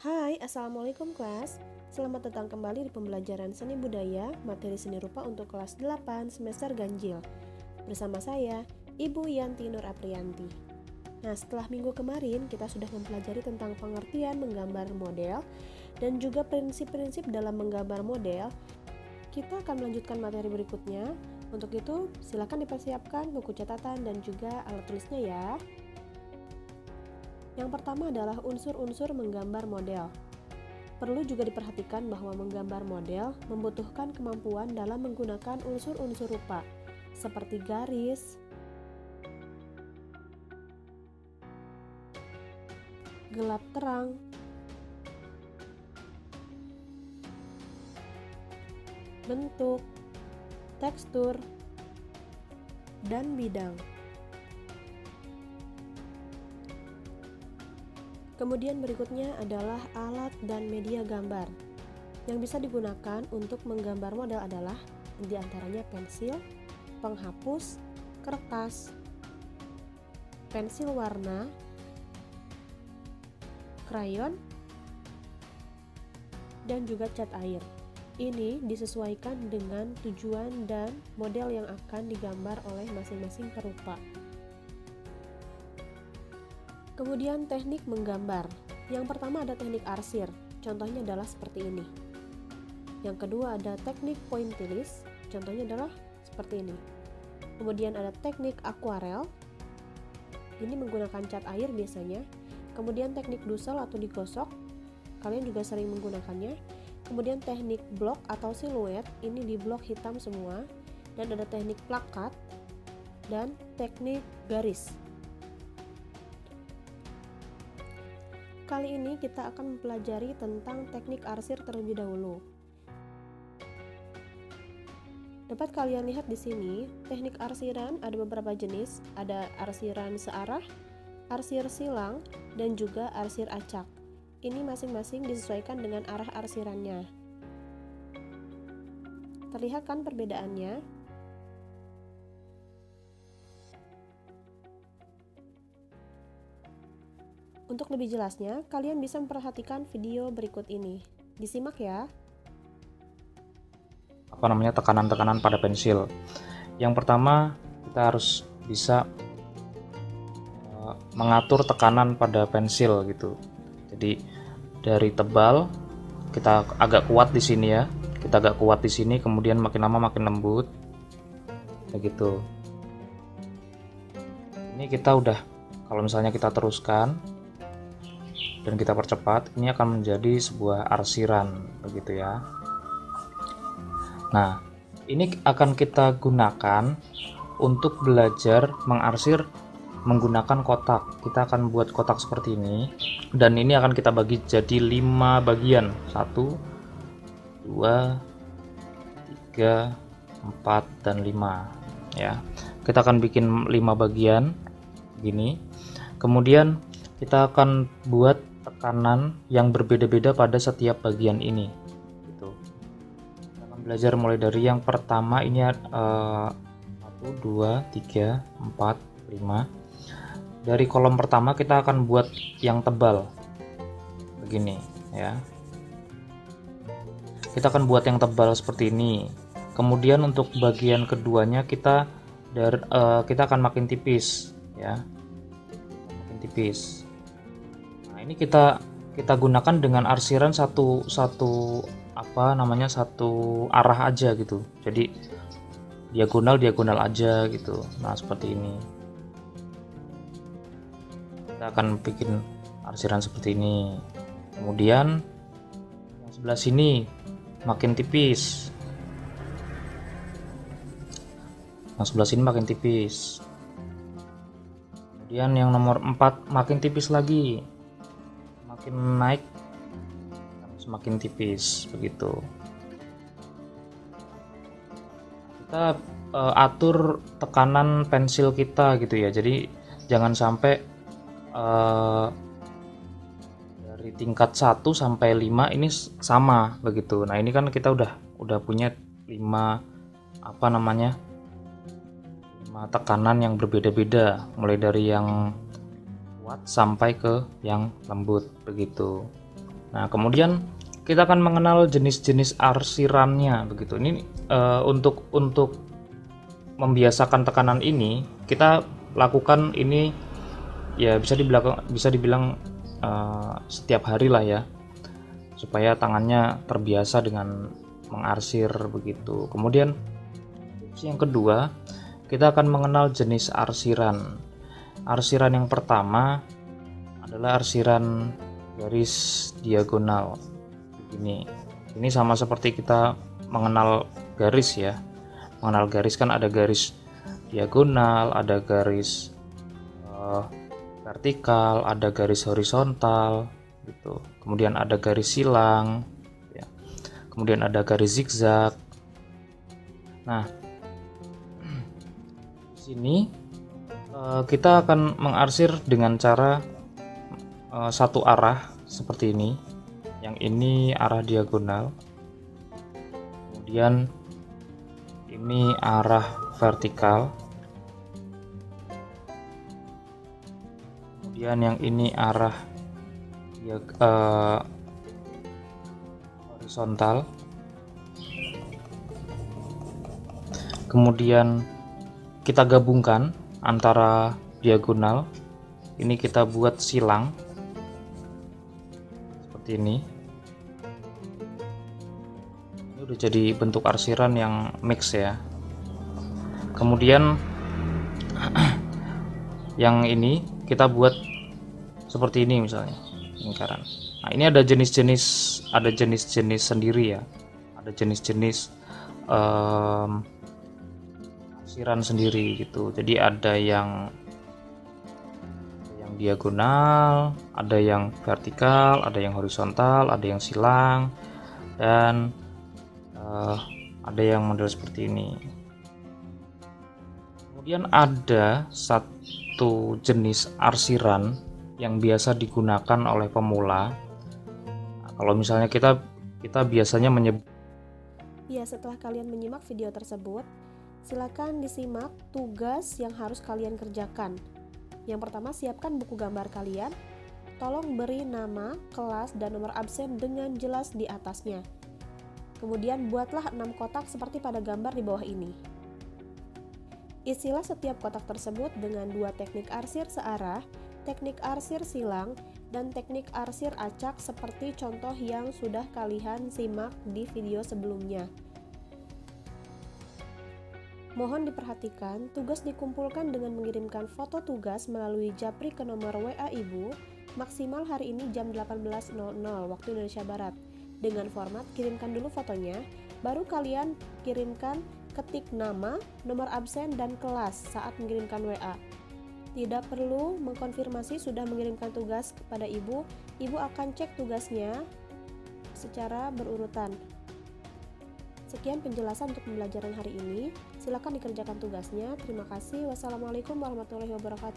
Hai, Assalamualaikum kelas. Selamat datang kembali di pembelajaran seni budaya, materi seni rupa untuk kelas 8 semester ganjil. Bersama saya, Ibu Yanti Nur Aprianti. Nah, setelah minggu kemarin kita sudah mempelajari tentang pengertian menggambar model dan juga prinsip-prinsip dalam menggambar model. Kita akan melanjutkan materi berikutnya. Untuk itu, silakan dipersiapkan buku catatan dan juga alat tulisnya ya. Yang pertama adalah unsur-unsur menggambar model. Perlu juga diperhatikan bahwa menggambar model membutuhkan kemampuan dalam menggunakan unsur-unsur rupa, seperti garis, gelap terang, bentuk, tekstur, dan bidang. Kemudian berikutnya adalah alat dan media gambar. Yang bisa digunakan untuk menggambar model adalah diantaranya pensil, penghapus, kertas, pensil warna, krayon, dan juga cat air. Ini disesuaikan dengan tujuan dan model yang akan digambar oleh masing-masing perupa. Kemudian teknik menggambar. Yang pertama ada teknik arsir, contohnya adalah seperti ini. Yang kedua ada teknik pointillis, contohnya adalah seperti ini. Kemudian ada teknik akuarel, ini menggunakan cat air biasanya. Kemudian teknik dusel atau digosok, kalian juga sering menggunakannya. Kemudian teknik blok atau siluet, ini di blok hitam semua. Dan ada teknik plakat dan teknik garis. Kali ini kita akan mempelajari tentang teknik arsir terlebih dahulu. Dapat kalian lihat di sini, teknik arsiran ada beberapa jenis, ada arsiran searah, arsir silang, dan juga arsir acak. Ini masing-masing disesuaikan dengan arah arsirannya. Terlihat kan perbedaannya? Untuk lebih jelasnya, kalian bisa memperhatikan video berikut ini. Disimak ya. Tekanan-tekanan pada pensil. Yang pertama, kita harus bisa mengatur tekanan pada pensil gitu. Jadi dari tebal kita agak kuat di sini ya. Kita agak kuat di sini, kemudian makin lama makin lembut. Begitu. Ini kita udah, kalau misalnya kita teruskan dan kita percepat, ini akan menjadi sebuah arsiran begitu ya. Nah, ini akan kita gunakan untuk belajar mengarsir menggunakan kotak. Kita akan buat kotak seperti ini, dan ini akan kita bagi jadi 5 bagian. 1, 2, 3, 4, dan 5 ya. Kita akan bikin 5 bagian begini. Kemudian kita akan buat tekanan yang berbeda-beda pada setiap bagian ini gitu. Kita akan belajar mulai dari yang pertama ini 1, 2, 3, 4, 5. Dari kolom pertama kita akan buat yang tebal begini ya. Kita akan buat yang tebal seperti ini. Kemudian untuk bagian keduanya kita akan makin tipis ya. Makin tipis. Ini kita gunakan dengan arsiran satu arah aja gitu. Jadi diagonal aja gitu. Nah, seperti ini. Kita akan bikin arsiran seperti ini. Kemudian yang sebelah sini makin tipis. Yang sebelah sini makin tipis. Kemudian yang nomor 4 makin tipis lagi. Makin naik semakin tipis begitu. Kita atur tekanan pensil kita gitu ya. Jadi jangan sampai dari tingkat 1 sampai 5 ini sama begitu. Nah, ini kan kita udah punya 5 tekanan yang berbeda-beda, mulai dari yang kuat sampai ke yang lembut begitu. Nah, kemudian kita akan mengenal jenis-jenis arsirannya begitu. Ini untuk membiasakan tekanan ini kita lakukan ini ya bisa dibilang setiap hari lah ya, supaya tangannya terbiasa dengan mengarsir begitu. Kemudian yang kedua, kita akan mengenal jenis arsiran. Arsiran yang pertama adalah arsiran garis diagonal. Ini sama seperti kita mengenal garis ya. Mengenal garis kan ada garis diagonal, ada garis vertikal, ada garis horizontal gitu. Kemudian ada garis silang ya. Kemudian ada garis zigzag. Nah, di sini kita akan mengarsir dengan cara satu arah seperti ini. Yang ini arah diagonal, kemudian ini arah vertikal, kemudian yang ini arah horizontal, kemudian kita gabungkan antara diagonal, ini kita buat silang seperti ini. Ini udah jadi bentuk arsiran yang mix ya. Kemudian yang ini kita buat seperti ini misalnya, lingkaran. Nah, ini ada jenis-jenis sendiri ya. Ada jenis-jenis arsiran sendiri gitu. Jadi ada yang diagonal, ada yang vertikal, ada yang horizontal, ada yang silang, dan ada yang model seperti ini. Kemudian ada satu jenis arsiran yang biasa digunakan oleh pemula. Nah, kalau misalnya kita biasanya menyebut. Ya, setelah kalian menyimak video tersebut, silakan disimak tugas yang harus kalian kerjakan. Yang pertama, siapkan buku gambar kalian. Tolong beri nama, kelas, dan nomor absen dengan jelas di atasnya. Kemudian buatlah 6 kotak seperti pada gambar di bawah ini. Isilah setiap kotak tersebut dengan 2 teknik arsir searah, teknik arsir silang, dan teknik arsir acak seperti contoh yang sudah kalian simak di video sebelumnya. Mohon diperhatikan, tugas dikumpulkan dengan mengirimkan foto tugas melalui Japri ke nomor WA Ibu, maksimal hari ini jam 18.00 waktu Indonesia Barat. Dengan format kirimkan dulu fotonya, baru kalian kirimkan ketik nama, nomor absen, dan kelas saat mengirimkan WA. Tidak perlu mengkonfirmasi sudah mengirimkan tugas kepada Ibu, Ibu akan cek tugasnya secara berurutan. Sekian penjelasan untuk pembelajaran hari ini. Silakan dikerjakan tugasnya. Terima kasih. Wassalamualaikum warahmatullahi wabarakatuh.